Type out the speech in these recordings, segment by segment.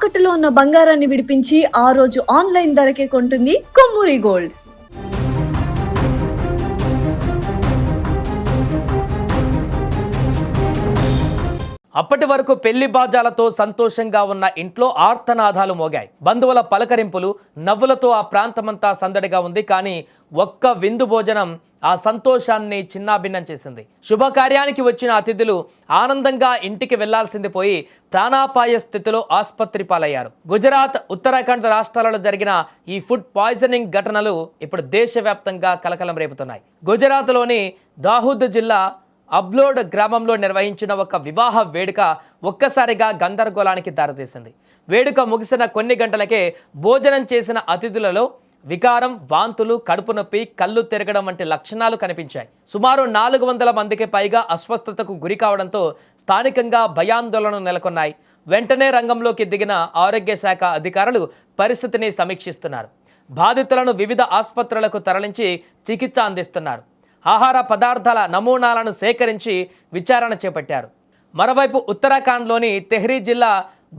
తాకట్టులో ఉన్న బంగారాన్ని విడిపించి ఆ రోజు ఆన్లైన్ ధరకే కొంటుంది కొమ్మూరి గోల్డ్. అప్పటి వరకు పెళ్లి బాజాలతో సంతోషంగా ఉన్న ఇంట్లో ఆర్తనాదాలు మోగాయి. బంధువుల పలకరింపులు, నవ్వులతో ఆ ప్రాంతమంతా సందడిగా ఉంది. కానీ ఒక్క విందు భోజనం ఆ సంతోషాన్ని చిన్నాభిన్నం చేసింది. శుభకార్యానికి వచ్చిన అతిథులు ఆనందంగా ఇంటికి వెళ్లాల్సింది పోయి ప్రాణాపాయ స్థితిలో ఆసుపత్రి పాలయ్యారు. గుజరాత్, ఉత్తరాఖండ్ రాష్ట్రాలలో జరిగిన ఈ ఫుడ్ పాయిజనింగ్ ఘటనలు ఇప్పుడు దేశవ్యాప్తంగా కలకలం రేపుతున్నాయి. గుజరాత్లోని దాహూద్ జిల్లా అబ్లోడ్ గ్రామంలో నిర్వహించిన ఒక వివాహ వేడుక ఒక్కసారిగా గందరగోళానికి దారితీసింది. వేడుక ముగిసిన కొన్ని గంటలకే భోజనం చేసిన అతిథులలో వికారం, వాంతులు, కడుపు నొప్పి, కళ్ళు తిరగడం వంటి లక్షణాలు కనిపించాయి. సుమారు 400 మందికి పైగా అస్వస్థతకు గురి కావడంతో స్థానికంగా భయాందోళనలు నెలకొన్నాయి. వెంటనే రంగంలోకి దిగిన ఆరోగ్య శాఖ అధికారులు పరిస్థితిని సమీక్షిస్తున్నారు. బాధితులను వివిధ ఆసుపత్రులకు తరలించి చికిత్స అందిస్తున్నారు. ఆహార పదార్థాల నమూనాలను సేకరించి విచారణ చేపట్టారు. మరోవైపు ఉత్తరాఖండ్లోని తెహ్రీ జిల్లా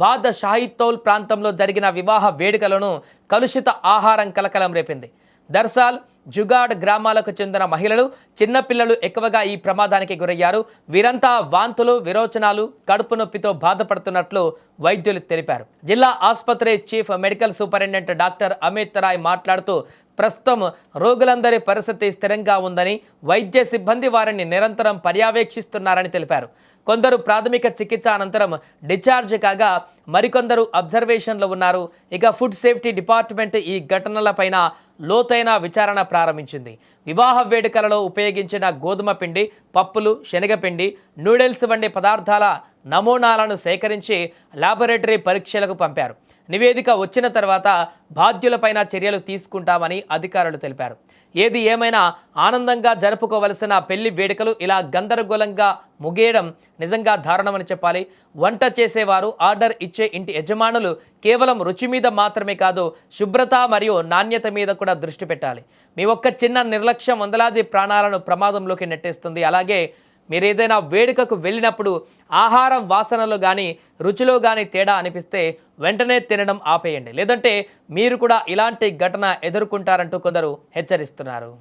బాద్ షాహిద్ ప్రాంతంలో జరిగిన వివాహ వేడుకలను కలుషిత ఆహారం కలకలం రేపింది. దర్సాల్, జుగాడ్ గ్రామాలకు చెందిన మహిళలు, చిన్నపిల్లలు ఎక్కువగా ఈ ప్రమాదానికి గురయ్యారు. వీరంతా వాంతులు, విరోచనాలు, కడుపు నొప్పితో బాధపడుతున్నట్లు వైద్యులు తెలిపారు. జిల్లా ఆసుపత్రి chief medical superintendent doctor Amit Rai మాట్లాడుతూ ప్రస్తుతం రోగులందరి పరిస్థితి స్థిరంగా ఉందని, వైద్య సిబ్బంది వారిని నిరంతరం పర్యవేక్షిస్తున్నారని తెలిపారు. కొందరు ప్రాథమిక చికిత్స అనంతరం డిశ్చార్జ్ కాగా మరికొందరు అబ్జర్వేషన్లో ఉన్నారు. ఇక ఫుడ్ సేఫ్టీ డిపార్ట్మెంట్ ఈ ఘటనలపైన లోతైన విచారణ ప్రారంభించింది. వివాహ వేడుకలలో ఉపయోగించిన గోధుమ పిండి, పప్పులు, శనగపిండి, నూడిల్స్ వంటి పదార్థాల నమూనాలను సేకరించి ల్యాబొరేటరీ పరీక్షలకు పంపారు. నివేదిక వచ్చిన తర్వాత బాధ్యులపైన చర్యలు తీసుకుంటామని అధికారులు తెలిపారు. ఏది ఏమైనా ఆనందంగా జరుపుకోవలసిన పెళ్లి వేడుకలు ఇలా గందరగోళంగా ముగియడం నిజంగా దారుణమని చెప్పాలి. వంట చేసేవారు, ఆర్డర్ ఇచ్చే ఇంటి యజమానులు కేవలం రుచి మీద మాత్రమే కాదు, శుభ్రత మరియు నాణ్యత మీద కూడా దృష్టి పెట్టాలి. మీ ఒక్క చిన్న నిర్లక్ష్యం వందలాది ప్రాణాలను ప్రమాదంలోకి నెట్టేస్తుంది. అలాగే మీరు ఏదైనా వేడుకకు వెళ్ళినప్పుడు ఆహారం వాసనలో కానీ రుచిలో కానీ తేడా అనిపిస్తే వెంటనే తినడం ఆపేయండి. లేదంటే మీరు కూడా ఇలాంటి ఘటన ఎదుర్కొంటారంటూ కొందరు హెచ్చరిస్తున్నారు.